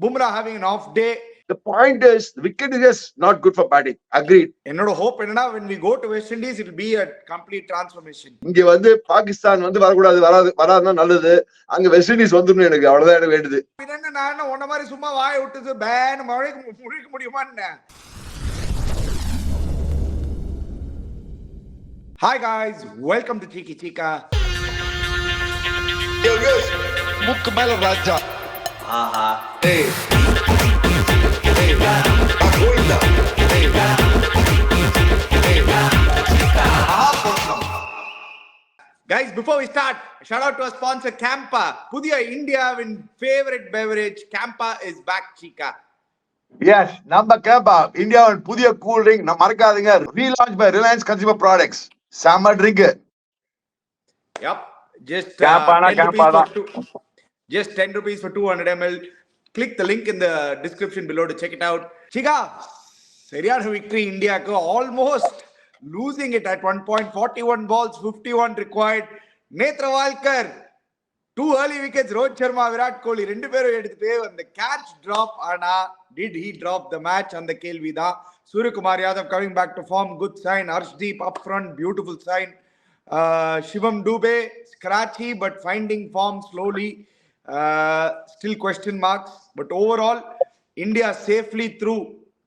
Bumrah having an off day. The point is, the wicket is just not good for batting. Agreed. என்னோட hope என்னன்னா when we go to West Indies, it will be a complete transformation. இங்க வந்து பாகிஸ்தான் வந்து வரக்கூடாது, வராதுன்னா நல்லது. அங்க west Indies வந்துடணும், எனக்கு அவ்வளவுதான் எனக்கு வேண்டுது. என்ன நான் உன்ன மாதிரி சும்மா வாயை விட்டு பேன் முழிக்க முடியுமா என்ன? Hi guys, welcome to Cheeky Chika. Yo guys, முக்கு மேல ராஜா. ஆஹா. Hey. Hey. Agoida. Hey. Hey. Guys, before we start, shout out to our sponsor Campa. புதிய இந்தியாவின் favorite beverage Campa is back, Chika. Yes, நம்ம CAMPA இந்தியாவின் புதிய cool drink. நம்ம மறக்காதீங்க, relaunch by Reliance Consumer Products. Summer drink. Yep, just Campa just 10 rupees for 200 ml. Click the link in the description below to check it out. Chika, சரியான victory இந்தியாக்கு, almost losing it at 1.41 balls, 51 required. Netrawalkar 2 early wickets. Rohit Sharma, Virat Kohli ரெண்டு பேரும் எடுத்துட்டு அந்த catch drop. ஆனா did he drop the match? அந்த கேள்விதான். Suryakumar Yadav coming back to form, good sign. Arshdeep up front, beautiful sign. Shivam Dube scratchy but finding form slowly. Still question marks, but overall India safely through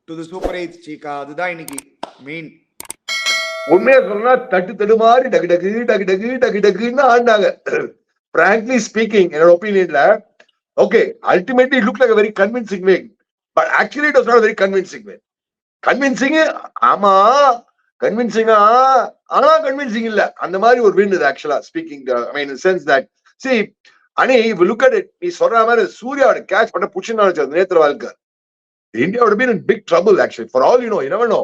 to the Super 8, Chika. அதுதான் இன்னைக்கு main. உண்மையா சொன்னா தட்டு மாதிரி டக்கு ஆண்டாங்க. Frankly speaking, என்னோட ஒப்பீனியன்ல, okay, ultimately it looked like a very convincing win, but actually it was not a very convincing win. Convincing, ஆமா கன்வின்சிங்கா, ஆனா கன்வின்சிங் இல்ல, அந்த மாதிரி ஒரு win இது actually speaking. I mean in the sense that, see, அனி if you look at it, நீ சொல்ற மாதிரி சூர்யாவோட கேட்ச் பண்ண புடிச்சுன்னு நினைச்சது நேத்ரவால்கர், India would have been in big trouble actually. For all you know, you never know.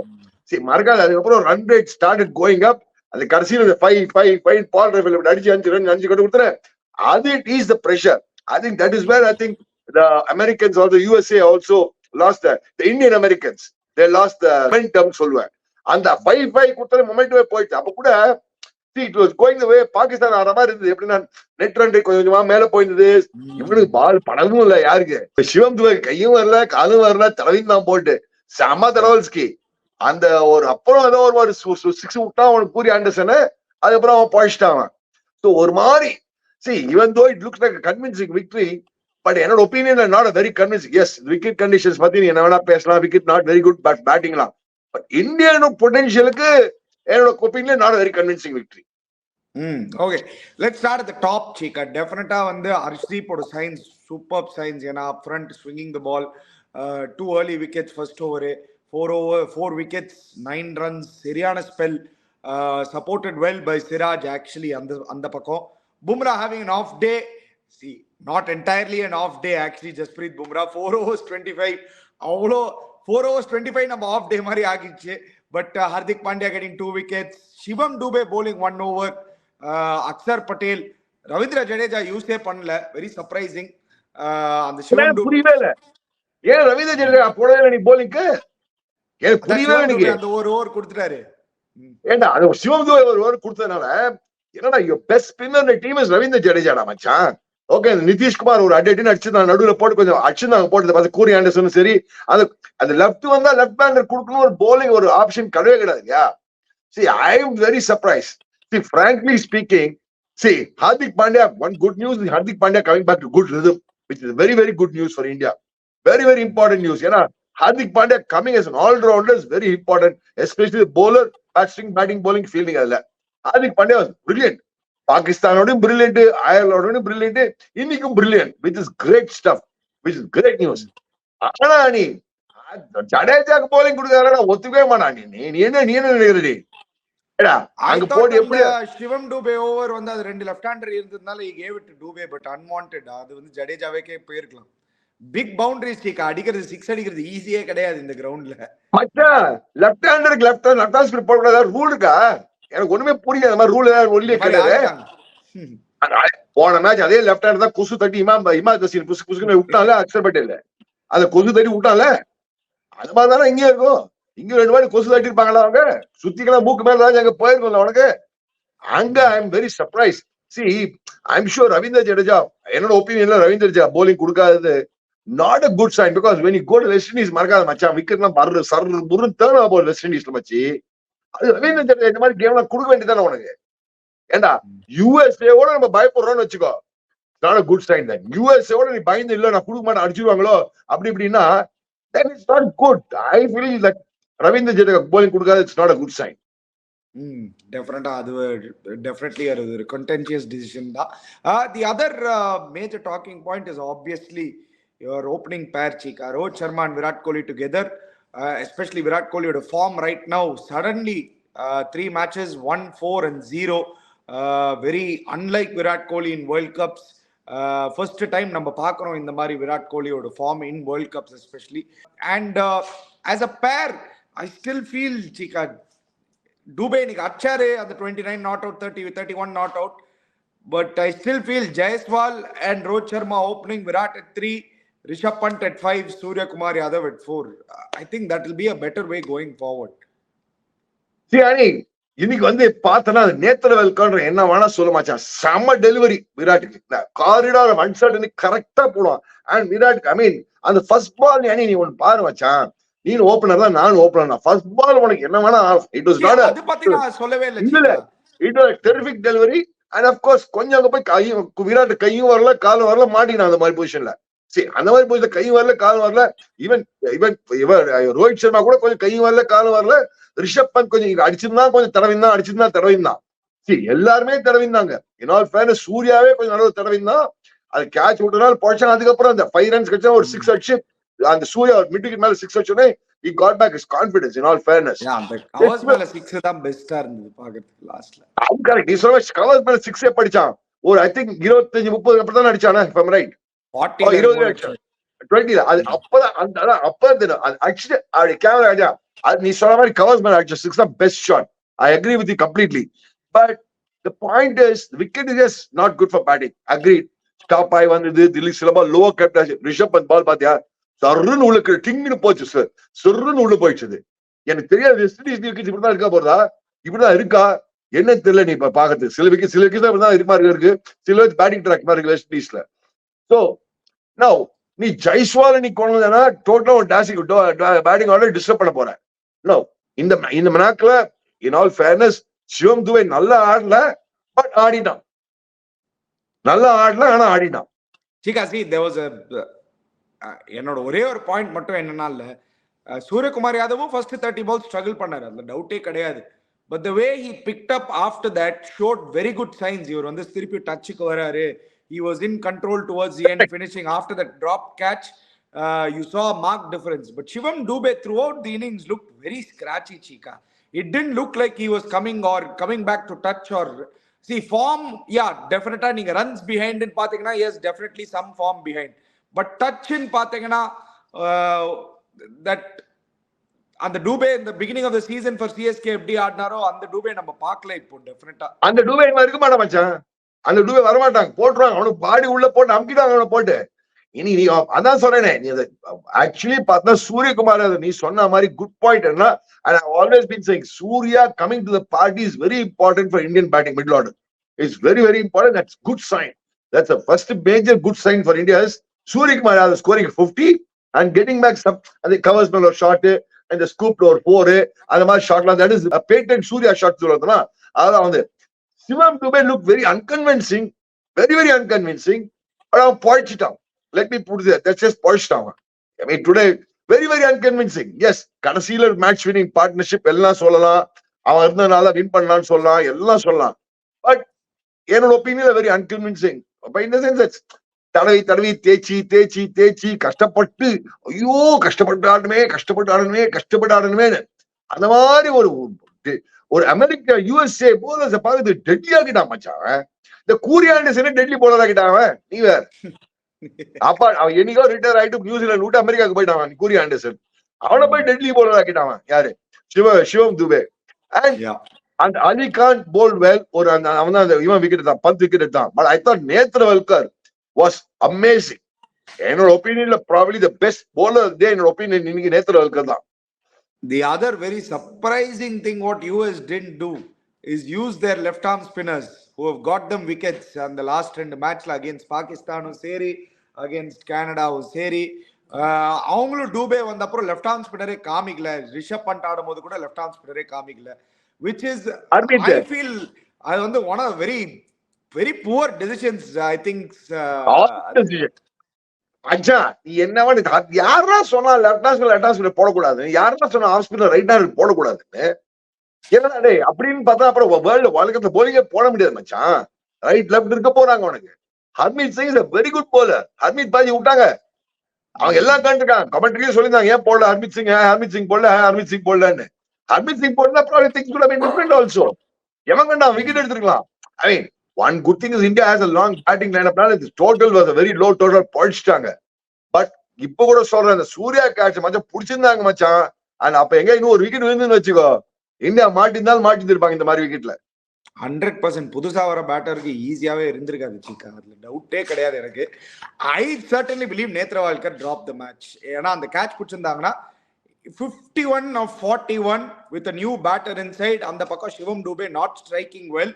See, மறக்காது, அதுக்கப்புறம் run rate started going up. அது கடைசியில் 5 பால் ரைஃபிள் அடிச்சு 5 கொண்டு கொடுத்துறேன். அது it is the pressure. I think that is where I think the Americans or the USA also lost the Indian Americans. They lost the momentum சொல்லுவேன். அந்த 5 கொடுத்தது மொமெண்டமே போயிடுச்சு. அப்ப கூட see, it was going the way Pakistan ஆடுற மாதிரி இருந்தது. எப்படின்னா நெட் ரன் ரேட் கொஞ்சமா மேல போயிருந்தது. இவனுக்கு பால் படமும் இல்ல யாருக்கு. சிவம் துவை கையும் வரல, காலும் வரல, தலைவியும் தான் போட்டு செம தரவல்ஸ்கி. அந்த ஒரு அப்புறம் ஏதோ ஒரு 6 விட்டான் அவனுக்கு பூரி ஆண்டர்சன். அதுக்கப்புறம் அவன் பழிச்சிட்டான். ஸோ ஒரு மாதிரி see, even though it looks like a convincing victory, but என்னோட ஒப்பீனியன்ல not a very convincing. Yes, wicket conditions பத்தி நீ என்ன வேணா பேசலாம், wicket not very good, but பேட்டிங்லாம். பட் இந்தியன் பொட்டன்ஷியலுக்கு என்னோட ஒப்பீனியன்ல not a very convincing victory. Okay, let's start at the top, Chika. Definitely வந்து Arshdeep ஓட signs, superb signs. ஏன்னா up front swinging the ball, 2 early wickets first over, 4 wickets, 9 runs, சரியான spell, supported well by Siraj actually அந்த பக்கம். Bumrah having an off day. See, not entirely an off day actually. Jasprit Bumrah 4 overs 25. அவ்வளோ 4 overs 25 நம்ம of டே மாதிரி ஆகிடுச்சு. But Hardik Pandya getting 2 wickets. Shivam Dube bowling 1 over. Axar Patel, Ravindra Jadeja யூஸே பண்ணல, very surprising. அந்த சிவம் டூபே புரியவே இல்ல, ஏன் ரவீந்திர ஜடேஜா போடவே நீ போலிங்க்கு? ஏன் புரியவே இல்ல, அந்த ஒரு ஓவர் கொடுத்துட்டாரு. ஏண்டா அது சிவம் தூபே ஒரு ஓவர் கொடுத்ததுனால என்னடா your best spinner in the team is Ravindra ஜடேஜாடா மச்சான். ஓகே, நிதிஷ்குமார் ஒரு அடின்னு அடிச்சுதான் நடுவுல போட்டு கொஞ்சம் அடிச்சுதாங்க போட்டது பார்த்து கூரி ஆண்டர்சனும் சரி. அது லெஃப்ட் வந்தா லெஃப்ட் ஹேண்டர் கொடுக்கணும், ஒரு bowling ஒரு ஆப்ஷன் கிடையவே கிடையாதுயா. See, I am very surprised. See, frankly speaking, see, Hardik Pandya, one good news is Hardik Pandya coming back to good rhythm, which is very, very good news for India. Very, very important news. You know, Hardik Pandya coming as an all-rounder is very important, especially the bowler, batting, bowling, fielding. Hardik Pandya was brilliant. Pakistan brilliant, Ireland brilliant, India brilliant, which is great stuff, which is great news. ஆனா நீ ஜடேஜாக்கு bowling கொடுக்கறா ஒத்துக்கவே மாட்டான். நீ என்ன நினைக்கிறடி? சிவம் Dube over வந்து அது 2 left hander இருந்ததுனால he gave it to Dube, but unwanted. அது வந்து ஜடேஜாவேக்கே போயிருக்கலாம். பிக் பவுண்டரிஸ் சீக்கா, அடிக்கிறது 6 அடிக்கிறது ஈஸியே கிடையாது இந்த கிரவுண்ட்ல. மச்சான் லெஃப்ட் ஹேண்டருக்கு லெஃப்ட் ஹேண்ட் ஸ்பின் போட கூடாது ரூல் இருக்கா? எனக்கு ஒண்ணுமே புரியல. அந்த மாதிரி ரூல் ஏதாவது ஒல்லியே கிடையாது. போன மேட்ச் அதே லெஃப்ட் ஹேண்ட் தான் குசு தட்டி இமாத் தசீர் குசுக்குன்னு விட்டான்ல அக்சர் பட்டேல். அதை கொசு தட்டி விட்டான்ல, அது மாதிரி தானே இங்கே இருக்கும். இங்க 2 வாட்டி கொசு தட்டி இருப்பாங்களா அவங்க? சுத்திக்கலாம் மூக்கு மேல அங்க போயிருக்கோம்ல உனக்கு. அங்க I am very surprise. See, I'm sure Ravindra Jadeja, என்னோட ஒப்பீனியன்ல ரவீந்திர ஜடேஜா போலிங் கொடுக்காதது not a good sign because when you go to West Indies, மறக்காத மச்சான் விக்கெட்லாம் பர்ரு சர்ரு முரு டேர்ன் ஆகும் வெஸ்ட் இண்டீஸ்ல மச்சி. அது ரவீந்திர ஜடேஜா இந்த மாதிரி கேம்லாம் கொடுக்க வேண்டியதானே உனக்கு. ஏண்டா யூஎஸ்ஏவோட நம்ம பயப்படுறோம்னு வச்சுக்கோ, not a good sign then. யூஎஸ்ஏவோட நீ பயந்து இல்ல நான் கொடுக்க மாட்டேன் அடிச்சிருவாங்களோ அப்படி இப்படின்னா then it's not good. I feel that Ravindra Jadeja bowling கொடுக்காது, it's not a good sign. Definitely a contentious decision da. The other major talking point is obviously your opening pair, Chika. Rohit Sharma and Virat Kohli together, especially Virat Kohli with a form right now. Suddenly 3 matches, 1-4-0. Very unlike Virat Kohli in World Cups. First time நம்ம பார்க்கிறோம் இந்த மாதிரி விராட் கோலியோட form in World Cups especially. And as a pair, I still feel, Chika, Dubey இன்னைக்கு அச்சாரு அந்த 29 not out, 31 not out, but I still feel Jaiswal and Rohit Sharma opening, Virat at 3, Rishabh Pant at 5, Surya Kumar Yadav at 4. I think that will be a better way going forward. See, Ani, இன்னைக்கு பார்த்தனா நேத்திரவல்கான்ற என்ன வேணா சொல்ல மாச்சான், செம்ம delivery விராட்டுக்கு. Corridor அன்சர்டனி கரெக்டா போடுவான். And Virat ஐ மீன் அந்த first பால் நீ ஒன்னு பாரு மச்சான், நீ ஓபனர் தான் நான் ஓபனர். ஃபர்ஸ்ட் பால் உனக்கு என்ன வேணா, இட் வாஸ் நாட் அது பத்தி நான் சொல்லவே இல்ல. It was terrific delivery. And half course கொஞ்சம் அங்க போய் விராட் கையும் வரல காலும் வரல மாட்டினான் அந்த மாதிரி பொசிஷன்ல. சரி, அந்த மாதிரி பொசிஷன்ல கையும் வரல காலும் வரல. ஈவன் ரோஹித் சர்மா கூட கொஞ்சம் கையும் வரல காலும் வரல. ரிஷப் பந்த் கொஞ்சம் அடிச்சிருந்தா கொஞ்சம் தடவிந்தான். சரி, எல்லாருமே தடவிந்தாங்க. இனால் ஃபேன் சூர்யாவே கொஞ்சம் நல்ல தடவிந்தான். அது கேட்ச் விட்டனால பொழைச்சாங்க. அதுக்கப்புறம் அந்த 5 runs கிடைச்சா ஒரு 6 அடிச்சு அந்த சூர்யா மிட் விக்கெட் மேல 6 அடிச்சோடனே he got back his confidence in all fairness. அந்த கவர்ஸ் மேல 6 தான் பெஸ்டா இருந்தது பாக்கிறதுக்கு லாஸ்ட்ல. அது கரெக்ட். நீ சொல்ற கவர்ஸ் மேல 6 படிச்சான். ஒரு ஐ திங்க் 25-30 அப்படி தான் அடிச்சானே, if I'm right. 40 20 அது அப்பதான் அது ஆக்சுவலி அப்படி கேமரா ஆஜா. அது நீ சொன்ன மாதிரி கவர்ஸ் மேல அடிச்ச 6 தான் best shot. I agree with you completely. But the point is, the wicket is just not good for batting. Agreed. Stop ஆகி வந்தது, தில்லி சிலபா லோவர் கேப்டன் ரிஷப் பந்த் பால் பாத்தியா சர்ன்னு உள்ளுக்கு டிங்னு போச்சு சார், சொர்ன்னு உள்ள போயிடுச்சு. எனக்கு தெரியாது வெஸ்ட் இண்டீஸ் விக்கெட் இப்படிதான் இருக்கா போறதா, இப்படிதான் இருக்கா என்ன தெரியல. நீ இப்ப பாக்குறது சில விக்கெட் தான் இப்படிதான் இருக்கு, சில பேட்டிங் ட்ராக் மாதிரி இருக்கு வெஸ்ட் இண்டீஸ்ல. சோ நவ் நீ ஜெய்ஸ்வால் நீ கொண்டா டோட்டலா ஒரு பேட்டிங் ஆர்டர் டிஸ்டர்ப் பண்ண போற. நோ இந்த மனாக்ல இன் ஆல் ஃபேர்னஸ் சிவம் துபே நல்லா ஆடல, பட் ஆடினான். நல்லா ஆடல, ஆனா ஆடினான். Chika, see, there was a என்னோட ஒரே ஒரு பாயிண்ட் மட்டும் என்னன்னா இல்ல, சூரியகுமார் யாதவும் ஃபர்ஸ்ட் 30 balls ஸ்ட்ரகிள் பண்ணாரு, அதுல டவுட்டே கிடையாது. But the way he picked up after that showed very good signs. இவர் திருப்பி டச்சுக்கு வராரு. He was in control towards the end, finishing after that drop catch. You saw a marked difference. But Shivam Dubey throughout the innings looked very scratchy, Chika. It didn't look like he was coming back to touch or see form. Yeah, definitely நீங்க runs behind in பாத்தீங்கன்னா yes, definitely some form behind. But touch in பாத்தீங்கன்னா that அந்த Dube in the beginning of the season for CSK எப்படி ஆடினாரோ அந்த டூபே நம்ம பார்க்கல இப்போ. டெஃபினட்டா அந்த டூபே இருக்க மாட்டான் மச்சான், அந்த டூபே வரமாட்டாங்க, போட்டுருவாங்க அவனுக்கு பாடி உள்ள போட்டு அமுக்கிட்டாங்க அவனை போட்டு. இனி நீ அதான் சொல்றேனே, நீ ஆக்சுவலி பார்த்தா சூரியகுமார் நீ சொன்ன மாதிரி குட் பாயிண்ட் என்ன. and I've always been saying Surya coming to the party is very important for Indian batting middle order. It's very very important. That's good sign. That's the first major good sign for India is Suryakumar Yadav scoring 50 and getting back some and the covers மேல ஒரு shot and the scoop ஒரு 4 அந்த மாதிரி ஷாட்லாம். that is a patent Surya shot சொல்றதுனா அதான் Shivam Dubey looked very unconvincing, very very unconvincing, but அவன் பொழிச்சிட்டான். let me put it, that's just பொழிச்சிட்டான். I mean today very very unconvincing. yes, கடைசியில match winning partnership எல்லாம் சொல்லலாம், அவன் இருந்தனால win பண்ணலாம்னு சொல்லலாம், எல்லாம் சொல்லலாம். பட் என்னோட ஒப்பீனியன்ல very unconvincing. in the sense that தடவி தேய்ச்சி கஷ்டப்பட்டு ஐயோ கஷ்டப்பட்டு ஆடணுமே அந்த மாதிரி ஒரு அமெரிக்கா USA போலர்ஸ் பார்த்து டெட்லி ஆகிட்டான் மச்சான். இந்த கூரி ஆண்டர்சனே டெட்லி போலர் ஆகிட்டான். நீ வேற அப்பா அவன் என்னைக்கோ ரிட்டையர் ஆயிட்டு நியூசிலாந்து விட்டு அமெரிக்காவுக்கு போயிட்டான் கூரி ஆண்டர்சன். அவனை போய் டெட்லி போலர் ஆக்கிட்டான் யாரு, Shivam Dube. And Ali Khan bowled well. ஒரு அவன் தான் இவன் விக்கெட் தான் 10 விக்கெட் எடுத்தான். But I thought Netravalkar was amazing. என்னோட ஒப்பீனியன்ல probably the best bowler of the day என்னோட ஒப்பீனியன் இன்னைக்கு நேத்ரவல்கர் தான். The other very surprising thing what US didn't do is use their left arm spinners who have got them wickets on the last 2 matches against Pakistan. Seri against கேனடாவும் சரி. அவங்களும் டூபே வந்த அப்புறம் left arm ஸ்பின்னரே காமிக்கல. ரிஷப் பண்ட் ஆடும் போது கூட லெஃப்ட் ஆர்ம் ஸ்பின்னரே காமிக்கல. Which is Harmeet I feel அது வந்து one of very very poor decisions I think. அச்சா நீ என்னவா யாரா சொன்னா லெஃப்ட் ஹார்ம் போடக்கூடாது, யாரா சொன்னா ஆஃப் ஸ்பின்னர் ரைட் ஹேண்ட் போடக்கூடாதுன்னு? என்னடா டேய் அப்படின்னு பார்த்தா அப்புறம் வேர்ல்டு உலகத்துல போலிங்கே போட முடியாது மச்சான். ரைட் லெஃப்ட் இருக்க போறாங்க உனக்கு. Harmeet Singh is a very good bowler. Harmeet Bhajji விட்டாங்க, அவங்க எல்லாம் கண்டுருக்காங்க. கமெண்ட்ரியும் சொல்லியிருந்தாங்க ஏன் போடல ஹர்மீத் சிங் போடல போடலன்னு. ஹர்மீத் சிங் போடல probably things would have been different also. எவன் கண்டா wicket எடுத்துருக்கலாம். I mean one good thing is India has a long batting lineup. This total was a very low total படிச்சிட்டாங்க. பட் இப்ப கூட சொல்றேன் அந்த சூர்யா கேட்ச் மச்சான் புடிச்சிருந்தாங்க மச்சான். அண்ட் அப்ப எங்க இன்னும் ஒரு விக்கெட் விழுந்துன்னு வச்சுக்கோ, இந்தியா மாட்டிருந்தாலும் மாட்டிருப்பாங்க இந்த மாதிரி விக்கெட்ல. 100% புதுசா வர பேட்டருக்கு ஈஸியாவே இருந்திருக்காது சீக்கா, அதுல டவுட்டே கிடையாது எனக்கு. I certainly believe Netravalkar drop the match. ஏன்னா அந்த கேட்ச் பிடிச்சிருந்தாங்கன்னா 51 of 41 with a new batter inside. அந்த பக்கம் Shivam Dube not striking well.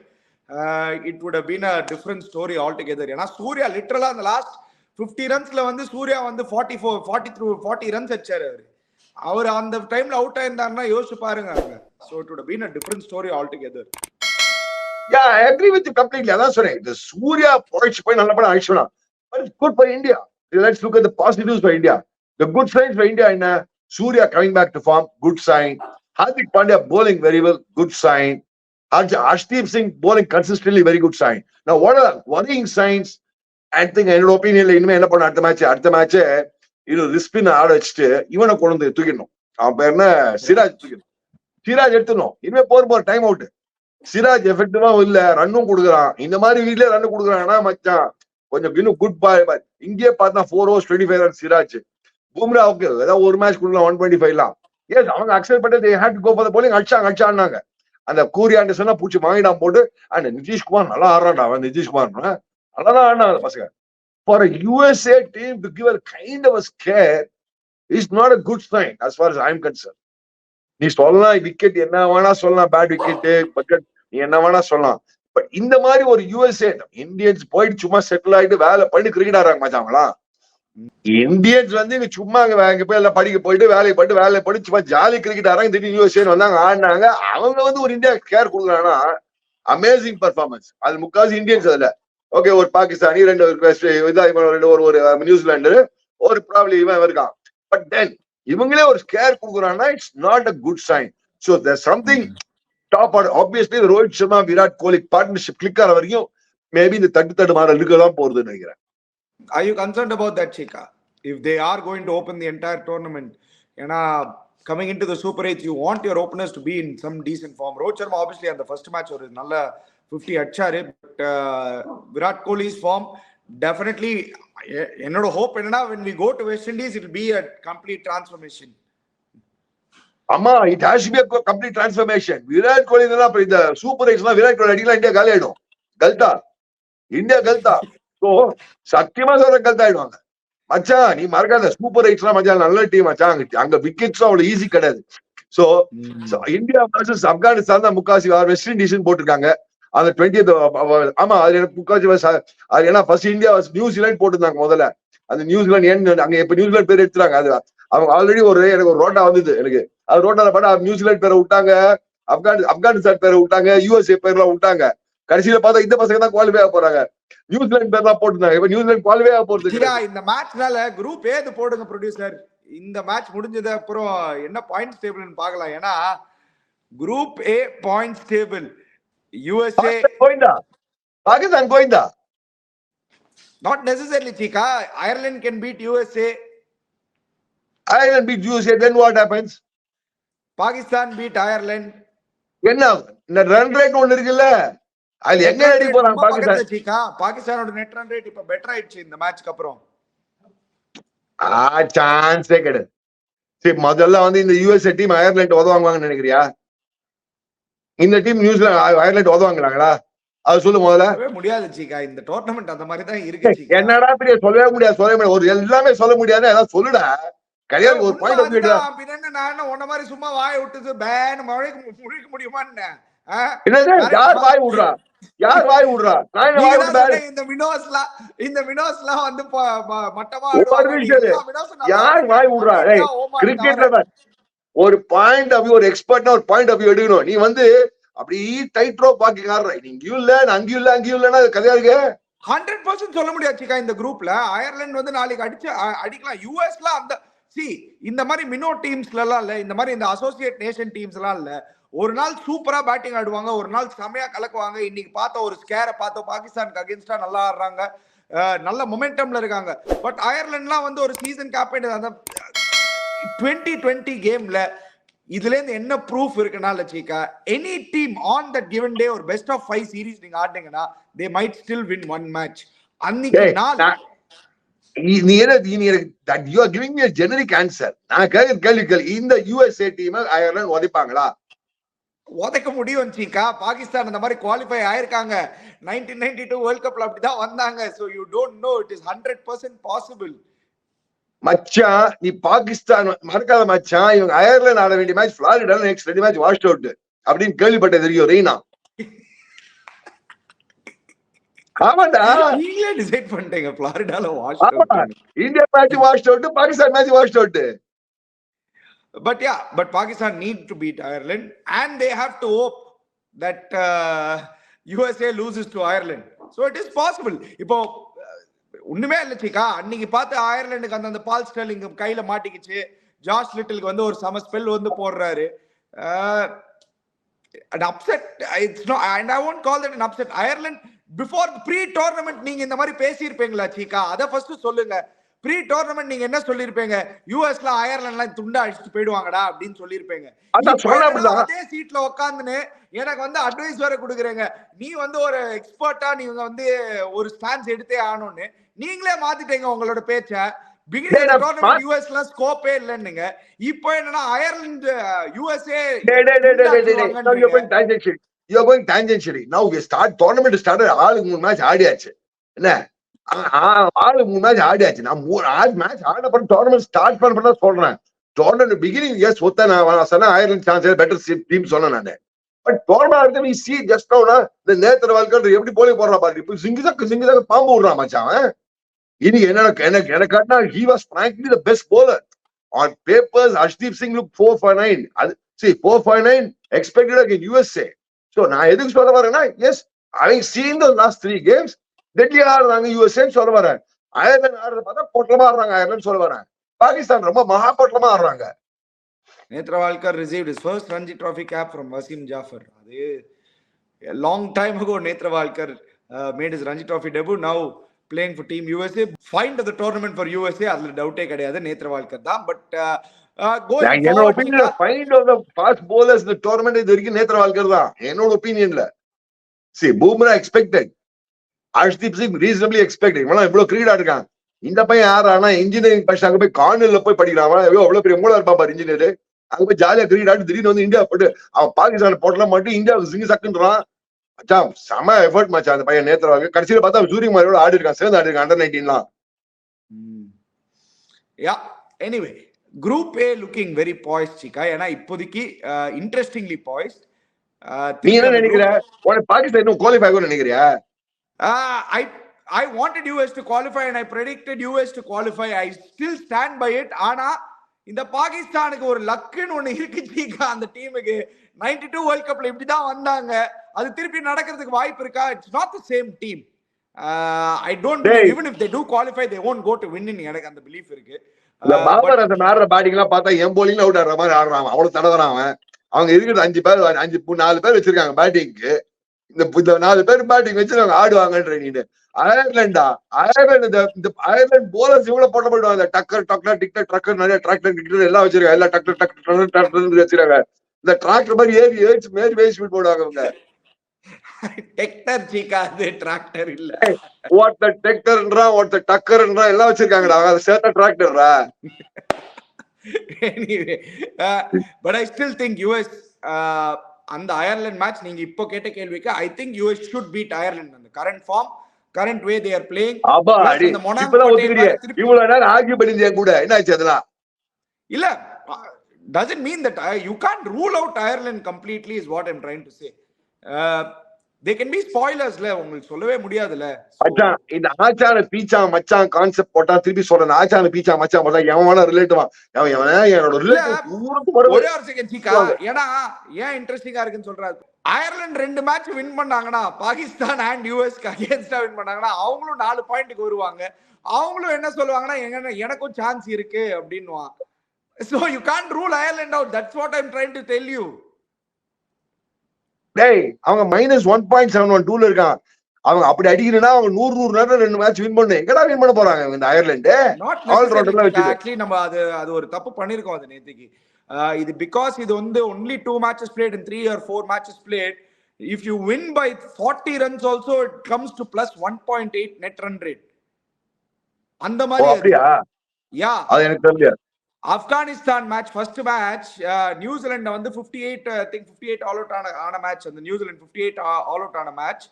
It would have been a different story altogether. ஏன்னா சூர்யா லிட்டரலா அந்த லாஸ்ட் 50 ரன்ஸ்ல வந்து சூர்யா வந்து 40 ரன்ஸ் அடிச்சாரு அவரு. அவர் அந்த டைம்ல அவுட் ஆயிருந்தாருன்னா யோசிச்சு பாருங்க. So it would have been a different story altogether. Yeah, I agree with you completely. அதான் சொன்னேன், இந்த சூர்யா போயிடுச்சு போய் நல்ல படம் அழிச்சுனா. But it's good for India. Let's look at the positives for India. The good signs for India என்ன? Surya coming back to form, good sign. Hardik Pandya bowling very well, good sign. Arshdeep Singh bowling consistently, very good sign. Now what are the worrying signs? I think என்னோட ஒப்பீனியன்ல இனிமே என்ன பண்ண அடுத்த match இது ரிஸ்பின் ஆட வச்சுட்டு இவனை கொண்டு வந்து தூக்கிடணும். அவன் பேர் என்ன, சிராஜ் தூக்கிடணும். சிராஜ் எடுத்துடணும். இனிமே போற டைம் அவுட். சிராஜ் எஃபெக்டிவா இல்ல, ரன்னும் கொடுக்குறான். இந்த மாதிரி வீட்லயே ரன் கொடுக்குறாங்கன்னா மச்சான் கொஞ்சம் இன்னும் குட் பாய். இங்கே பார்த்தா 4 overs 25 runs Siraj. Bumrah okay ஏதாவது ஒரு மேட்ச் கொடுக்கலாம் 125லாம். ஏஸ் அவங்க அக்செப்ட் பண்ணி they had to go for the bowling. அடிச்சாங்க. அந்த கூரியாண்டு சொன்னா பூச்சி வாங்கிடாம போட்டு. அண்ட் நிதிஷ்குமார் நல்லா ஆடுறான்டா. அவன் நிதிஷ்குமார் நல்லாதான் ஆடினாங்க பசங்க. For a USA team to give a kind of a scare is not a good sign as far as I'm concerned. நீ சொல்லலாம் விக்கெட் என்ன வேணா சொல்லலாம், பேட் விக்கெட் பக்கெட் நீ என்ன வேணா சொல்லலாம். பட் இந்த மாதிரி ஒரு USA இந்தியன்ஸ் போயிட்டு சும்மா செட்டில் ஆயிட்டு வேலை பண்ணி கிரிக்கெட் ஆடுறாங்க மச்சாங்களா. இந்தியன்ஸ் வந்து இங்க சும்மா அங்க போய் எல்லாம் படிக்க போயிட்டு வேலையை படிச்சு சும்மா ஜாலி கிரிக்கெட் ஆடுறாங்க. திடீர்னு USA வந்தாங்க ஆடினாங்க. அவங்க வந்து ஒரு இந்தியா கேர் கொடுக்குறாங்கன்னா அமேசிங் பர்ஃபார்மன்ஸ். அது முக்கால்வாசி இந்தியன்ஸ் அதுல. ஓகே ஒரு பாகிஸ்தானி, 2 ஒரு நியூசிலாண்டு, ஒரு ப்ராப்ளம் இவன் இருக்கான். பட் தென் இவங்களே ஒரு ஸ்கேர் கொடுக்குறாங்கன்னா it's not a good sign. So there something top order. Obviously Rohit Sharma Virat Kohli partnership click ஆன வரைக்கும் மேபி இந்த தட்டு மாடல் இருக்கதான் போறதுன்னு நினைக்கிறேன். Are you concerned about that, Chika? If they are going to open the entire tournament, ஏன்னா coming into the Super 8, you want your openers to be in some decent form. Rohit Sharma obviously அந்த first match ஒரு நல்ல 50 அடிச்சாரு. But Virat Kohli's form definitely என்னோட hope என்னன்னா when we go to West Indies it will be a complete transformation. ஆமா, it has to be a complete transformation. Virat Kohli தான் இந்த super எக்ஸ்லாம் Virat Kohli அடிக்கலாம் இந்தியா காலி ஆயிடும். இந்தியா கல்தா. ஸோ சத்தியமா சொல்ற கல்தா ஆயிடுவாங்க மச்சான். நீ மறக்காத சூப்பர் எக்ஸ்லாம் மச்சான் நல்ல டீம் மச்சான். அங்க விக்கெட்ஸும் அவ்வளவு ஈஸி கிடையாது. ஸோ இந்தியா வர்சஸ் ஆப்கானிஸ்தான் தான் முக்காசி வெஸ்ட் இண்டீஸ் போட்டிருக்காங்க. அந்த 20th ஆமா அது எனக்கு முக்காசி அது ஏன்னா ஃபர்ஸ்ட் இந்தியா நியூசிலாந்து போட்டிருந்தாங்க முதல்ல. அந்த நியூசிலாந்து அங்க இப்ப நியூசிலாந்து பேர் எடுத்துறாங்க. அது அவங்க ஆல்ரெடி எனக்கு ஒரு ரோட்டா வந்தது. எனக்கு அது ரோட்டால பண்ண நியூசிலாந்து பேரை விட்டாங்க, ஆப்கானிஸ்தான் பேரை விட்டாங்க, USA பேர்லாம் விட்டாங்க. கடைசியில பார்த்தா இந்த பசங்க தான் குவாலிஃபை ஆக போறாங்க. நியூசிலாந்து பேர்லாம் போட்டுருந்தாங்க. இப்ப நியூசிலாந்து குவாலிஃபை ஆக போறது. இந்த மேட்ச்னால குரூப் ஏது போடுங்க ப்ரொடியூசர். இந்த மேட்ச் முடிஞ்சது அப்புறம் என்ன பாயிண்ட்ஸ் டேபிள்னு பார்க்கலாம். ஏன்னா group A points table USA Govinda, Pakistan Govinda. Not necessarily, Chika. Ireland can beat USA. Ireland beat USA, then what happens? Pakistan beat Ireland. என்ன இந்த ரன் ரேட் ஒண்ணு இருக்குல்ல, அது எங்க அடி போறாங்க பாகிஸ்தான். Chika, பாகிஸ்தானோட நெட் ரன் ரேட் இப்ப பெட்டர் ஆயிடுச்சு இந்த மேட்ச்க்கு அப்புறம். சான்ஸே கிடையாது. சரி, முதல்ல வந்து இந்த USA டீம் அயர்லாந்து உதவாங்கன்னு நினைக்கிறியா? இந்த டீம் நியூசிலாந்து அயர்லாந்து உதவாங்களாங்களா? அது சொல்லு முதல்ல. முடியாது சீக்கா, இந்த டோர்னமெண்ட் அந்த மாதிரி தான் இருக்கு. என்னடா பெரிய சொல்லவே முடியாது. ஒரு எல்லாமே சொல்ல முடியாது. ஏதாவது சொல்லுடா. கிடையாது ஒரு பாயிண்ட் ஆஃப் வியூ. நான் உன்ன மாதிரி சும்மா வாயை விட்டு பேன் முழிக்க முடியுமா? என்னது யார் வாய் விடுறா யார் வாய் விடுறா நான் என்ன வாய் விடுறேன் இந்த மினோஸ்லாம் வந்து மட்டமா ஒரு நிமிஷம் யார் வாய் விடுறா கிரிக்கெட்ல ஒரு பாயிண்ட் ஆஃப் வியூ ஒரு எக்ஸ்பர்ட்னா ஒரு பாயிண்ட் ஆஃப் வியூ எடுக்கணும் நீ வந்து அப்படி டைட் ரோப் பாக்கி காடுற நீ இங்கேயும் இல்ல அங்கேயும் இல்லைன்னா அது கதையா இருக்கு 100% சொல்ல முடியாது சிக்கா இந்த குரூப்ல அயர்லாந்து வந்து நாளைக்கு அடிக்கலாம் யூஎஸ்ல அந்த இந்த மாதிரி மினோ டீம்ஸ்ல எல்லாம் இல்ல இந்த மாதிரி இந்த அசோசியேட் நேஷன் டீம்ஸ் எல்லாம் இல்ல ஒரு நாள் சூப்பரா பேட்டிங் ஆடுவாங்க ஒரு நாள் செமையா கலக்குவாங்க இன்னைக்கு பார்த்த ஒரு ஸ்கேரை பார்த்தோம் பாகிஸ்தானுக்கு அகேன்ஸ்டா நல்லா ஆடுறாங்க நல்ல மொமெண்டம்ல இருக்காங்க பட் அயர்லாண்ட்லாம் வந்து ஒரு சீசன் கேப்டன் அந்த 2020 கேம்ல இதுல இருந்து என்ன ப்ரூஃப் இருக்குன்னா லட்சிகா any team on that given day ஒரு பெஸ்ட் ஆஃப் 5 சீரிஸ் நீங்க ஆடுனீங்கன்னா they might still win one match அன்னைக்கு நாள் நீ that you are giving me a generic answer நான் கேள்வி இந்த USA டீம் அயர்லாந்து உதைப்பாங்களா உதைக்க முடியும் சீக்கா பாகிஸ்தான் அந்த மாதிரி குவாலிஃபை ஆயிருக்காங்க 1992 வேர்ல்ட் கப்ல அப்படிதான் வந்தாங்க so you don't know it is 100% possible மச்சான் நீ பாகிஸ்தான் மறக்காத மச்சான் இவங்க அயர்லாந்து ஆட வேண்டிய match Florida next 2 match wash out அப்படின்னு கேள்விப்பட்டது தெரியும் ரெய்னா ஆமாடா நீங்களே டிசைட் பண்ணிட்டீங்க ஃபிளாரிடால wash out India match wash out Pakistan match wash out but Pakistan need to beat Ireland and they have to hope that USA loses to Ireland so it is possible இப்போ ஒண்ணுமே இல்ல சீக்கா அன்னைக்கு பார்த்து அயர்லாந்துக்கு அந்த பால் ஸ்டெர்லிங் கையில மாட்டிக்கிச்சு ஜாஷ் லிட்டிலுக்கு வந்து ஒரு சம ஸ்பெல் வந்து போடுறாரு an upset it's not and I won't call that an upset Ireland before pre tournament நீங்க இந்த மாதிரி பேசி இருப்பீங்களா சீக்கா அத ஃபர்ஸ்ட் சொல்லுங்க ப்ரீ டோர்னமெண்ட் நீங்க என்ன சொல்லிருப்பீங்க யூஎஸ்ல அயர்லாண்ட்லாம் துண்டா அடிச்சுட்டு போயிடுவாங்கடா அப்படின்னு சொல்லிருப்பீங்க அதே சீட்ல உட்காந்துன்னு எனக்கு வந்து அட்வைஸ் வேற கொடுக்குறீங்க நீ வந்து ஒரு எக்ஸ்பர்ட்டா நீங்க வந்து ஒரு ஸ்டான்ஸ் எடுத்தே ஆகணும்னு நீங்களே மாத்திட்டீங்க உங்களோட பேச்ச பிகினிங் டோர்னமெண்ட் யூஎஸ்ல ஸ்கோப்பே இல்லன்னுங்க இப்போ என்னன்னா Ireland USA you are going tangentially now we start tournament started ஆளுக்கு 3 மேட்ச் ஆடியாச்சு என்ன ஆளு 3 மேட்ச் ஆடியாச்சு நான் 6 மேட்ச் ஆட பண்ண டோர்னமெண்ட் ஸ்டார்ட் பண்ண சொல்றேன் டோர்னமெண்ட் பிகினிங் எஸ் ஒத்த நான் சொன்னேன் அயர்லாந்து சான்ஸ் பெட்டர் டீம் சொன்னேன் நானு பட் டோர்னமெண்ட் நீ சி ஜஸ்ட் நவுனா இந்த நேத்தர் வாழ்க்கை எப்படி போலி போடுறா பாரு இப்போ சிங்கிசக்க பாம்பு விடுறான் மச்சான் இனி என்ன காட்டினா he was frankly the best bowler on papers Arshdeep Singh looked 4-for-9 அது see 4-for-9 expected against USA so நான் எதுக்கு சொல்ல வரேன்னா yes having seen the last 3 games டெட்லியா ஆடுறாங்க யூஎஸ்ஏ சொல்ல வரேன் அயர்லாந்து ஆடுறத பார்த்தா பொட்டலமா ஆடுறாங்க அயர்லாந்து சொல்ல வரேன் பாகிஸ்தான் ரொம்ப மகா பொட்டலமா ஆடுறாங்க நேத்ரவால்கர் received his first Ranji Trophy cap from Wasim Jaffer அது a long time ago Netravalkar made his Ranji Trophy debut now playing for team USA find the tournament for USA அதுல டவுட்டே கிடையாது நேத்ரவால்கர் தான் பட் என்னோட opinion find of the fast bowlers இந்த tournament இது வரைக்கும் நேத்ரவால்கர் தான் என்னோட ஒபினியன்ல see Bumrah expected Arshdeep Singh reasonably expected இவனா இவ்வளவு கிரீடா இருக்கான் இந்த பையன் யாரானா இன்ஜினியரிங் படிச்சு அங்க போய் கார்னர்ல போய் படிக்கிறான் அவ்வளவு பெரிய மூளை இருப்பான் பாரு இன்ஜினியர் அங்க போய் ஜாலியா கிரீட் ஆட்டு திடீர்னு வந்து இந்தியா போட்டு அவன் பாகிஸ்தான் போட்டலாம் மட்டும் இந்தியாவுக்கு சிங்கி சக்குன்றான் மச்சான் செம எஃபர்ட் மச்சான் அந்த பையன் நேத்ரவாக கடைசியில பார்த்தா சூரியகுமாரோட ஆடி இருக்கான் சேர்ந்து ஆடி இருக்கான் அண்டர் 19லாம் yeah anyway group A looking very poised Cheeka ஏன்னா இப்போதைக்கு இன்ட்ரெஸ்டிங்லி பாய்ஸ்ட் நீ என்ன நினைக்கிற உனக்கு பாகிஸ்தான் இன்னும் குவாலிஃபை ஆகும்னு நினைக்கிறியா I wanted US to qualify and I predicted US to qualify. I still stand by it. ஆனா இந்த பாகிஸ்தானுக்கு ஒரு லக்குன்னு ஒண்ணு இருக்கு அந்த டீமுக்கு 92 வேர்ல்ட் கப்ல இப்படிதான் வந்தாங்க அது திருப்பி நடக்கிறதுக்கு வாய்ப்பு இருக்கா it's not the same team I don't believe even if they do qualify they won't go to win எனக்கு அந்த பிலீஃப் இருக்கு இந்த பாபர் அந்த மேற பேட்டிங் எல்லாம் பார்த்தா எம் bowling அவுட் ஆடுற மாதிரி ஆடுறான் அவ்வளவு தடவறான் அவன் அவங்க இருக்கிறது 5 பேர் 4 பேர் வச்சிருக்காங்க பேட்டிங்க்கு இந்த 4 பேர் பேட்டிங் வச்சு அவங்க ஆடுவாங்கன்ற நீங்க அயர்லாந்து போலர்ஸ் இவ்வளவு போட்ட போயிடுவாங்க டக்கர் ட்ரக்கர் நிறைய டிராக்டர் கிட்டர் எல்லாம் வச்சிருக்காங்க எல்லா டக்கர் வச்சிருக்காங்க இந்த டிராக்டர் மாதிரி மேரி வேஸ்ட் போடுவாங்க அவங்க டெக்டர் சீக்காது டிராக்டர் இல்ல வாட் தி டெக்டர்ன்றா வாட் தி டக்கர்ன்றா எல்லாம் வச்சிருக்காங்கடா அது சேர்த்த டிராக்டர்ரா anyway but I still think US அந்த அயர்லாந்து மேட்ச் நீங்க இப்போ கேட்ட கேள்விக்கு I think US should beat Ireland in the current way they are playing இப்பதான் ஒத்துக்கிறியே இவ்வளவு நேரம் ஆர்கியூ பண்ணிருந்தீங்க கூட என்ன ஆச்சு அதெல்லாம் இல்ல doesn't mean that you can't rule out Ireland completely is what I'm trying to say they can be spoilers ல, உங்களுக்கு சொல்லவே முடியாதுல்ல. மச்சான் இந்த ஆச்சான பீச்சா மச்சான் கான்செப்ட் போட்டா திருப்பி சொல்றேன். ஆச்சான பீச்சா மச்சான் போட்டா எவனா ரிலேட்டிவா என்னோட ரிலேட்டிவ் ஒரே ஒரு செகண்ட் சீக்கா, ஏன்னா ஏன் இன்ட்ரெஸ்டிங்கா இருக்குன்னு சொல்றாரு. அயர்லாந்து 2 மேட்ச் வின் பண்ணாங்கன்னா, பாகிஸ்தான் அண்ட் யூஎஸ்க்கு அகைன்ஸ்டா வின் பண்ணாங்கன்னா, அவங்களும் 4 பாயிண்ட்க்கு வருவாங்க. அவங்களும் என்ன சொல்லுவாங்கன்னா, எனக்கும் சான்ஸ் இருக்கு அப்படின்னுவான். So you can't rule Ireland out. That's what I'm trying to tell you. டேய் அவங்க -1.712 இருக்கான். அவங்க அப்படி அடிக்கணும்னா அவங்க 100 நேரம் 2 மேட்ச் வின் பண்ணு. எங்கடா வின் பண்ண போறாங்க இந்த அயர்லாந்து? ஆல் ரவுண்டர்ல வச்சு ஆக்சுவலி நம்ம அது ஒரு தப்பு பண்ணிருக்கோம் அது நேத்துக்கு. இது பிகாஸ் இது வந்து only 2 matches played in 3 or 4 matches played. If you win by 40 runs also, it comes to plus 1.8 net run rate. அந்த மாதிரி அப்படியா? யா, அது எனக்கு தெரியல. Afghanistan match first match New Zealand வந்து 58 I think 58 ஆல் அவுட் ஆன மேட்ச். அந்த நியூசிலாந்து 58 ஆல் அவுட் ஆன match.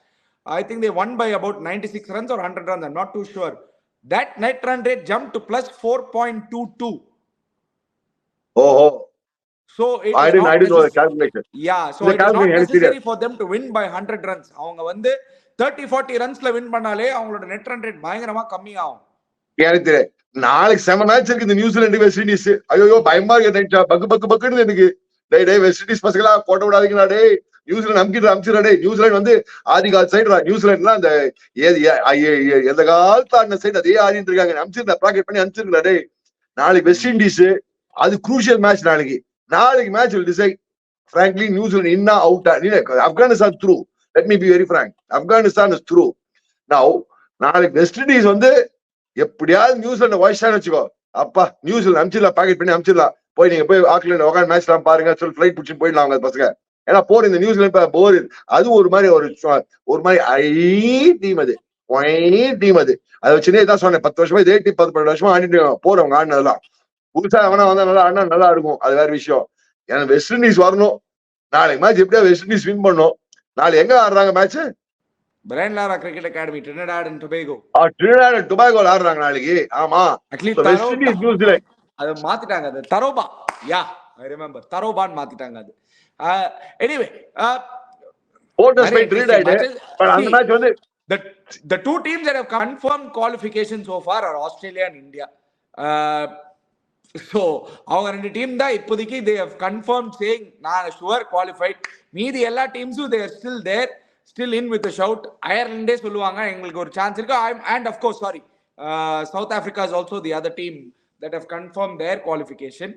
I think they won by about 96 runs or 100 runs. I'm not too sure. That net run rate jumped to plus 4.22. Oh. So it I didn't know the calculation. Yeah, so it is not necessary for them to win by 100 runs. அவங்க வந்து 30-40 runsல win பண்ணாலே அவங்களோட net run rate பயங்கரமா கம்மி ஆகும். எனக்கு நாளைக்கு செம மேட்ச் இருக்கு இந்த நியூசிலாந்து வெஸ்ட் இண்டீஸ். ஐயோ பயமா இருக்கு. பக்கு எனக்கு டேய் வெஸ்ட் இண்டீஸ் பசங்களா போட்ட விடாதீங்களா டேய். நியூசிலாந்து அமுச்சிடா டேய். நியூசிலாந்து வந்து ஆதிகால் சைடு நியூசிலாந்துலாம் அந்த எந்த காலத்து ஆடின சைடு அதே ஆடிட்டு இருக்காங்க. அமுச்சிருந்தா ப்ராக்கெட் பண்ணி அனுப்பிச்சிருக்கா டேய். நாளைக்கு வெஸ்ட் இண்டீஸ் அது குரூஷியல் மேட்ச். நாளைக்கு match will decide frankly New Zealand இன்னா அவுட்டா. Afghanistan through. let me be very frank, Afghanistan is through. now நாளைக்கு வெஸ்ட் இண்டீஸ் வந்து எப்படியாவது நியூசிலாந்து வாய்ஸ்டான்னு வச்சுக்கோ. அப்பா நியூசிலாந்து அனுப்பிச்சிடலாம், பாக்கெட் பண்ணி அனுப்பிச்சிடலாம். போய் நீங்க போய் ஆக்லாந்து உட்காந்து மேட்ச் எல்லாம் பாருங்க சொல்லி ஃபிளைட் பிடிச்சி போயிடலாம் அவங்க பசங்க. ஏன்னா போர் இந்த நியூசிலாந்து போர் அது ஒரு மாதிரி ஒரு மாதிரி டீம் அது டீம் அது. அதை வச்சுனே தான் சொன்னேன் 10 வருஷமா இதே டீம் 10-12 வருஷமா ஆடிட்டு போர் அவங்க ஆடினதெல்லாம். புதுசா அவனா வந்தா நல்லா ஆடினா நல்லா இருக்கும், அது வேற விஷயம். ஏன்னா வெஸ்ட் இண்டீஸ் வரணும். நாளைக்கு மேட்ச் எப்படியா வெஸ்ட் இண்டீஸ் வின் பண்ணும். நாளைக்கு எங்க ஆடுறாங்க match? Brian Lara cricket academy, Trinidad and Tobago. Trinidad and Tobago ஆடுறாங்க நாளைக்கு. ஆமா, வெஸ்ட் இண்டீஸ் நியூசிலாந்து அது மாத்திட்டாங்க. அது தரோபா. யா, ஐ ரிமெம்பர் தரோபான் மாத்திட்டாங்க அது. எனிவே போட்டஸ் பை Trinidad. பட் அந்த மேட்ச் வந்து the two teams that have confirmed qualification so far are Australia and India. So அவங்க ரெண்டு டீம் தான் இப்போதைக்கு they have confirmed saying நான் sure qualified. மீதி எல்லா டீம்ஸும் they are still in with a shout. அயர்லாண்டே சொல்லுவாங்க எங்களுக்கு ஒரு சான்ஸ் இருக்கு. And of course, sorry, South Africa is also the other team that have confirmed their qualification.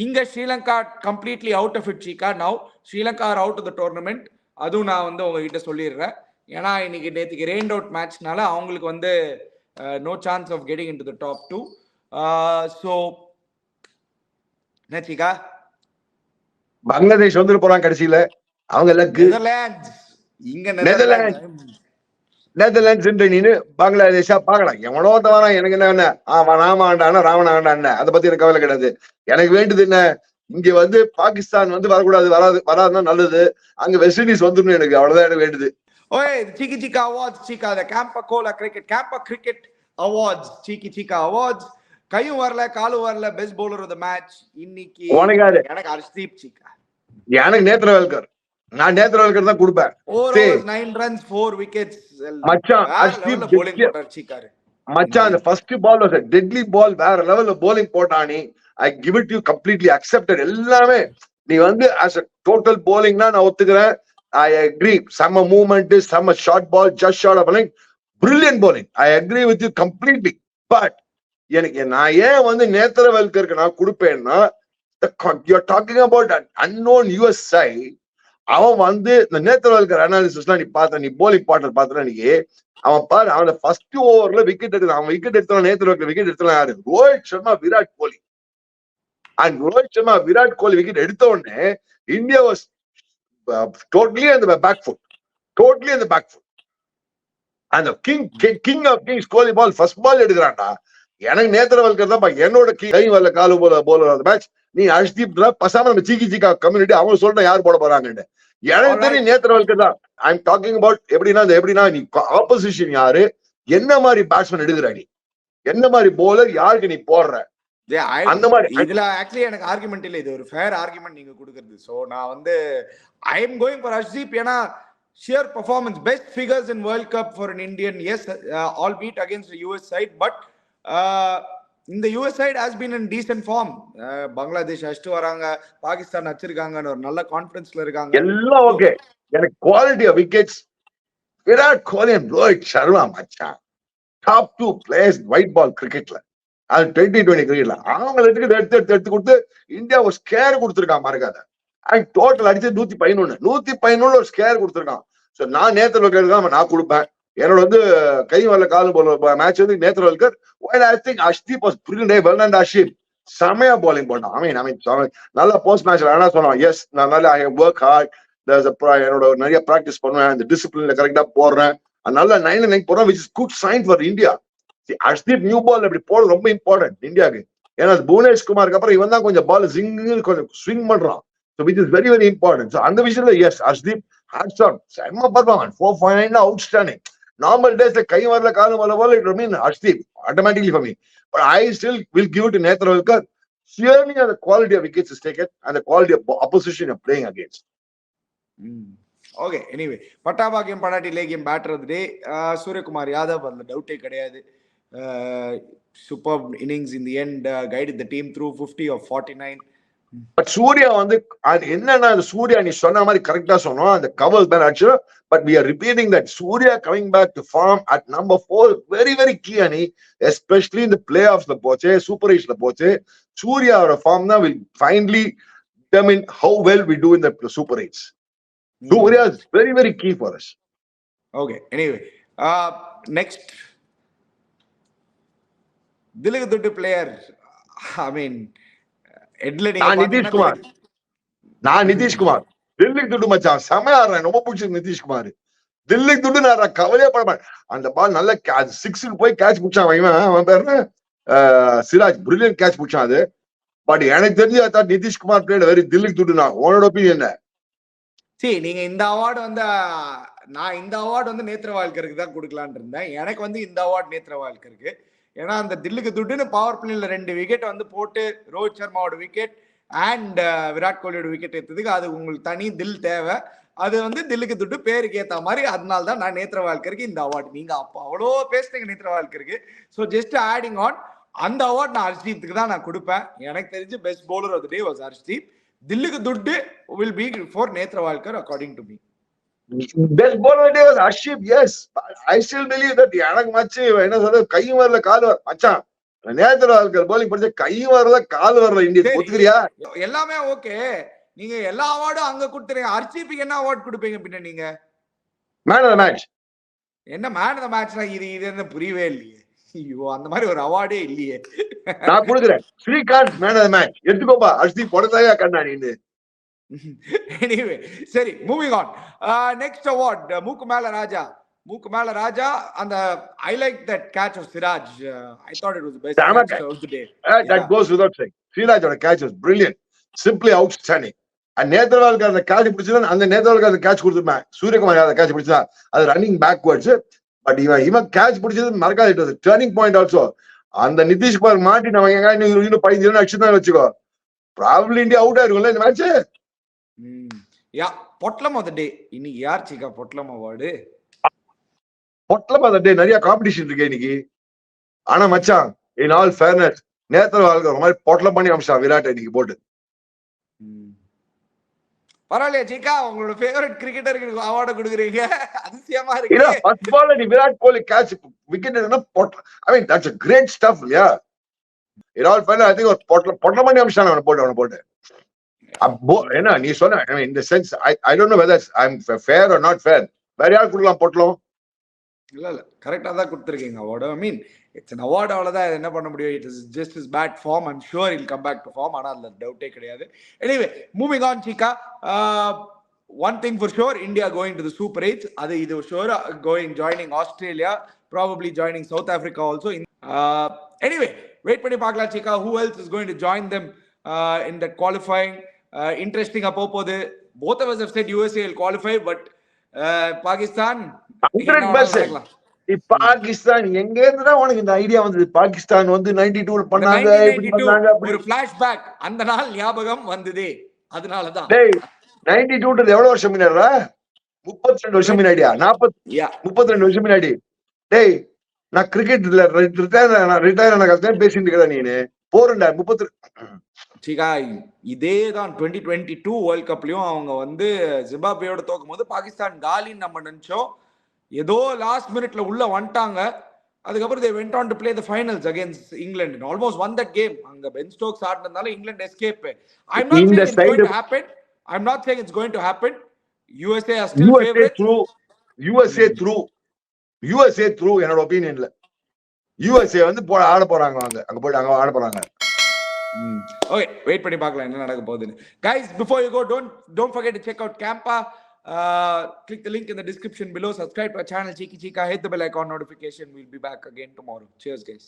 இங்க Sri Lanka completely out of it, Chika. Now Sri Lanka are out of the tournament. அதுவும் நான் வந்து உங்ககிட்ட சொல்லிடுறேன். ஏன்னா இன்னைக்கு நேற்றுக்கு ரெயின் அவுட் மேட்ச்னால அவங்களுக்கு வந்து no chance of getting into the top 2. So என்ன Chika? பங்களாதேஷ் வந்துட்டு போறாங்க கடைசியில. அவங்க நெதர்லாண்ட்ஸ் நீனு பங்களாதேஷா பாக்கலாம். எவனோ தவறா எனக்கு என்ன ராம ஆண்டான அதை பத்தி எனக்கு கவலை கிடையாது. எனக்கு வேண்டியது என்ன, இங்க வந்து பாகிஸ்தான் வந்து வரக்கூடாது, வராதுன்னா நல்லது. அங்க வெஸ்ட் இண்டீஸ் வந்துடணும் எனக்கு, அவ்வளவுதான் எனக்கு வேண்டியது. ஓய் cheeky Cheeka awards Chika, the Campa Cricket Awards, cheeky awards. கையும் வரல காலும் வரல, best bowler of the match இன்னைக்கு எனக்கு ஹர்ஷ்தீப் Chika. எனக்கு நேத்ரவேல்கர். நான் நேத்ரவேல்கர் தான் கொடுப்பேன். 9 runs 4 wickets. மச்சான் ஹர்ஷ்தீப் bowling போட்டார் Chika. மச்சான் அந்த first ball was a deadly ball. வேற லெவல்ல bowling போட்டானே. I give it to you completely accepted. எல்லாமே நீ வந்து as a total bowling நான் ஒத்துக்கிறேன். I agree. Some movement, some short ball, just short of bowling, brilliant bowling. I agree with you completely. But எனக்கு நான் ஏன் வந்து நேத்ரவேல்கருக்கு நான் கொடுப்பேன்னா, you're talking about an unknown US side. அவன் வந்து இந்த நேத்ரவேல்கர் அனாலிசிஸ்லாம் நீ பார்த்த, நீ போலிங் பாட்டர் பார்த்தா நீ அவன் பாரு, அவன் ஃபர்ஸ்ட் ஓவர்ல விக்கெட் எடுத்தான். அவன் விக்கெட் எடுத்தான், நேத்ரவேல்கர் விக்கெட் எடுத்தான் யாரு? ரோஹித் சர்மா, விராட் கோலி. அண்ட் ரோஹித் சர்மா விராட் கோலி விக்கெட் எடுத்த உடனே India was totally in the back foot. அந்த king of kings Kohli ball first ball எடுக்கிறான்டா. எனக்கு நேத்ரவேல்கர் தான் என்னோட கை வரல காலு போல அந்த மேட்ச். நீ ஹர்ஷ்தீப் பசாம நம்ம சீக்கா கம்யூனிட்டி அவங்க சொல்ற யார் போட போறாங்கன்னு எனக்கு தெரியும். நேத்ரவேல்கர் தான். ஐ எம் டாக்கிங் அபவுட் எப்படின்னா நீ ஆப்போசிஷன் யாரு, என்ன மாதிரி பேட்ஸ்மேன் எடுக்கிற, நீ என்ன மாதிரி போலர் யாருக்கு நீ போடுற, அந்த மாதிரி இதுல ஆக்சுவலி எனக்கு ஆர்குமெண்ட் இல்ல, இது ஒரு ஃபேர் ஆர்குமெண்ட் நீங்க கொடுக்கிறது. சோ நான் வந்து I am going for Harshdeep. ஏன்னா sheer performance, best figures in World Cup for an Indian. Yes, all beat against US side, but இந்த US side has been in decent form. Bangladesh அடிச்சுட்டு வராங்க, பாகிஸ்தான் அடிச்சிருக்காங்கன்னு ஒரு நல்ல கான்ஃபிடன்ஸ்ல இருக்காங்க. எல்லாம் ஓகே. எனக்கு quality of wickets Virat Kohli and Rohit Sharma மச்சான், டாப் 2 பிளேயர்ஸ் ஒயிட் பால் கிரிக்கெட்ல, அது 2020 கிரிக்கெட்ல அவங்க எடுத்து கொடுத்து இந்தியா ஒரு ஸ்கேர் கொடுத்துருக்கான் மறக்காத. அண்ட் டோட்டல் அடிச்சு 111 ஒரு ஸ்கேர் கொடுத்துருக்கான். ஸோ நான் நேத்திரவல்கர் தான் நான் கொடுப்பேன். என்னோட வந்து கை வரல காலம் போல மேட்ச் வந்து Netravalkar. I think Harshdeep was brilliant. Well and Harshdeep செமையா bowling போட்டான். ஐ மீன் நல்லா போஸ்ட் மேட்ச்ல என்ன சொன்னான், எஸ் நான் நல்லா ஐ ஒர்க் ஹார்ட், என்னோட நிறைய பிராக்டிஸ் பண்ணுவேன், அந்த டிசிப்ளின்ல கரெக்டா போடுறேன், நல்ல 9 போறோம், which is good sign for India. Harshdeep new ball அப்படி போட ரொம்ப இம்பார்ட்டன்ட் இந்தியாவுக்கு. ஏன்னா புவனேஷ்குமாருக்கு அப்புறம் இவன் தான் கொஞ்சம் பால் கொஞ்சம் ஸ்விங் பண்றான். So which is very very important. So அந்த விஷயத்துல எஸ் ஹர்ஷ்தீப் ஹேட்ஸ் ஆன், செம்ம பர்ஃபார்மன்ஸ். 4.9 அவுட்ஸ்டாண்டிங். நார்மல் டேஸ்ல கை வரல காலம் வரல it mean Harshdeep automatically for me, but I still will give it to நேத்ரவல்கர். Surely the quality of wickets is taken and the quality of opposition you're playing against. Okay, anyway பட்டாபாக்கியம் படாட்டி லேகியம் batter of the day Suryakumar Yadav, அதுல டவுட்டே கிடையாது. Super innings in the end, guided the team through 50 of 49. பட் சூர்யா வந்து அது என்னன்னா, சூர்யா நீ சொன்ன மாதிரி கரெக்டா சொன்னோம், அந்த கவர்ஸ் மேன் ஆச்சு. But we are repeating that Surya coming back to form at number 4 very very key, ani especially in the playoffs la poche, super 8 la poche. Surya our form now will finally determine how well we do in the super 8s. Surya is very very key for us. Okay, anyway, next Tilak துட்டு player. I mean Nitish Kumar தில்லிக்கு துட்டு மச்சான் செமையா ஆடுறேன், ரொம்ப பிடிச்சது நிதிஷ்குமார். தில்லிக்கு துட்டு நான் கவலையே பட மாட்டேன். அந்த பால் நல்ல 6க்கு போய் கேட்ச் பிடிச்சான். அவன் பேரு சிராஜ், பிரில்லியன்ட் கேட்ச் பிடிச்சான் அது. பட் எனக்கு தெரிஞ்சு நிதிஷ்குமார் பிளேயர் வெரி தில்லிக்கு துட்டு. நான் உன்னோட ஒப்பீனியன் என்ன? சரி, நீங்க இந்த அவார்டு வந்து நான் இந்த அவார்டு வந்து நேத்ரவால்கருக்கு தான் கொடுக்கலான் இருந்தேன். எனக்கு வந்து இந்த அவார்டு நேத்ரவால்கருக்கு. ஏன்னா அந்த தில்லுக்கு துட்டுன்னு பவர் பிளேல 2 விக்கெட் வந்து போட்டு ரோஹித் சர்மாவோட விக்கெட் அண்ட் விராட் கோலியோட விக்கெட் எடுத்ததுக்கு அது உங்களுக்கு தனி தில் தேவை. அது வந்து தில்லுக்கு துட்டு பேருக்கு ஏத்த மாதிரி, அதனால தான் நான் நேத்ரவால்கருக்கு இந்த அவார்டு. நீங்க அப்போ அவ்வளோ பேசுறீங்க நேத்ரவால்கருக்கு. ஸோ ஜஸ்ட் ஆடிங் ஆன், அந்த அவார்டு நான் ஹர்ஷ்தீப்க்கு தான் நான் கொடுப்பேன். எனக்கு தெரிஞ்சு best bowler of the day was Harshdeep. தில்லுக்கு துட்டு will be for நேத்ரவால்கர் according to me. Best bowler of the day was Harshdeep, yes. I still believe that எனக்கு மச்சு என்ன சொல்றது, கை வரல கால் மச்சான் நேத்ரவால்கர் bowling படிச்ச கை வரல கால் வரல இந்தியா ஒத்துக்கிறியா? எல்லாமே ஓகே, நீங்க எல்லா அவார்டும் அங்க கொடுத்துறீங்க. ஹர்ஷ்தீப்க்கு என்ன அவார்ட் கொடுப்பீங்க பின்ன நீங்க? Man of the match. என்ன மேன் ஆஃப் தி மேட்ச்னா இது என்ன புரியவே இல்லையே. ஐயோ, அந்த மாதிரி ஒரு அவார்டே இல்லையே. நான் கொடுக்குறேன் Srikanth man of the match. எடுத்துக்கோப்பா ஹர்ஷ்தீப் போடதாயா கண்ணா நீ. Anyway, சரி, moving on. Next award, மூக்கு மேல ராஜா. மூக்கு மேல ராஜா, and I like that catch of Siraj. I thought it was the best catch of the day. That goes without saying. Siraj on catch was brilliant, simply outstanding. And நேத்ரவால்கர் அந்த catch பிடிச்சா, அந்த நேத்ரவால்கர் அந்த catch கொடுத்துருப்பேன். சூரியகுமார் அந்த catch பிடிச்சா அது running backwards. But இவன் catch பிடிச்சது மறக்காது, it was a turning point also. அந்த நிதிஷ்குமார் மாட்டி நம்ம எங்க இன்னும் 15 ரன் அடிச்சுதான் வச்சுக்கோ, probably இந்தியா அவுட் ஆயிருக்கும்ல இந்த மேட்ச். யா, பொட்லம் ஆஃப் தி டே இன்னைக்கு யார் சிக்கா? பொட்லம் அவார்டு, பொட்லம் ஆஃப் தி டே நிறைய காம்படிஷன் இருக்கு இன்னைக்கு. ஆனா மச்சான், இன் ஆல் ஃபேர்னஸ், நேத்ரவால்கர் மாதிரி பொட்லம் பண்ணி அம்சா விராட் இன்னைக்கு போட்டு. பரவாயில்லையா சிக்கா, உங்களோட ஃபேவரட் கிரிக்கெட்டருக்கு அவார்டு கொடுக்குறீங்க, அதிசயமா இருக்கு. இல்ல, ஃபர்ஸ்ட் பால்ல நீ விராட் கோலி கேட்ச் விக்கெட் எடுத்தா பொட்லம், I mean that's a great stuff. Yeah, in all fairness, I think ஒரு பொட்லம் பண்ணி அம்சா அவனை போட்டு. என்ன நீ சொன்ன, in the sense I don't know whether I'm fair or not fair. வேற யார் கொடுக்கலாம் பொட்டலம்? இல்ல கரெக்டா தான் கொடுத்துருக்கீங்க award. I mean it's an award, அவ்வளவுதான். என்ன பண்ண முடியும்? It is just is bad form. I'm sure he'll come back to form. ஆனா அதுல டவுட்டே கிடையாது. Anyway, moving on Chika. One thing for sure, India going to the Super 8. அது இது sure, joining Australia, probably joining South Africa also. Anyway, wait பண்ணி பார்க்கலாம் சிக்கா. Who else is going to join them in that qualifying? Interesting அப்போது both of us have said USA will qualify, but Pakistan 100%. Pakistan எங்க இருந்துதான் உனக்கு இந்த idea வந்தது? பாகிஸ்தான் வந்து 92 பண்ணாங்க, இப்படி 1992 பண்ணாங்க, அப்படி. ஒரு பிளாஷ்பேக், அந்த நாள் ஞாபகம் வந்ததே, அதனாலதான். டேய் 92 எவ்வளவு வருஷம் முன்னாடிடா? 32 வருஷம் முன்னாடியா? 32 வருஷம் முன்னாடி. டேய் நான் கிரிக்கெட்ல ரிட்டையர் ஆன காலத்துல பேசிட்டு இருக்கிறேன் நீனு. போறேன்டா 32. சிகா, இதே தான் 2022 வேர்ல்ட் கப்லயும் அவங்க வந்து ஜிம்பாப்வேயோட தோக்கும் போது பாகிஸ்தான் காலின்னு நம்ம நினைச்சோம். ஏதோ லாஸ்ட் மினிட்ல உள்ள வந்துட்டாங்க. அதுக்கப்புறம் they went on to play the finals against England and almost won that game. அங்க பென் ஸ்டோக்ஸ் ஆடுனதால England escape. I'm not saying it's going to happen. I'm not saying it's going to happen. USA are still favorites. USA through என்னோட ஒபினியன்ல USA வந்து ஆட போறாங்க. அங்க போயிட்டு அங்க ஆட போறாங்க. Okay, wait பண்ணி பார்க்கலாம் என்ன நடக்க போகுதுன்னு. Guys, before you go, don't forget to check out Campa. Click the link in the description below. Subscribe to our channel, Cheeky Chika. Hit the bell icon notification. We'll be back again tomorrow. Cheers, guys.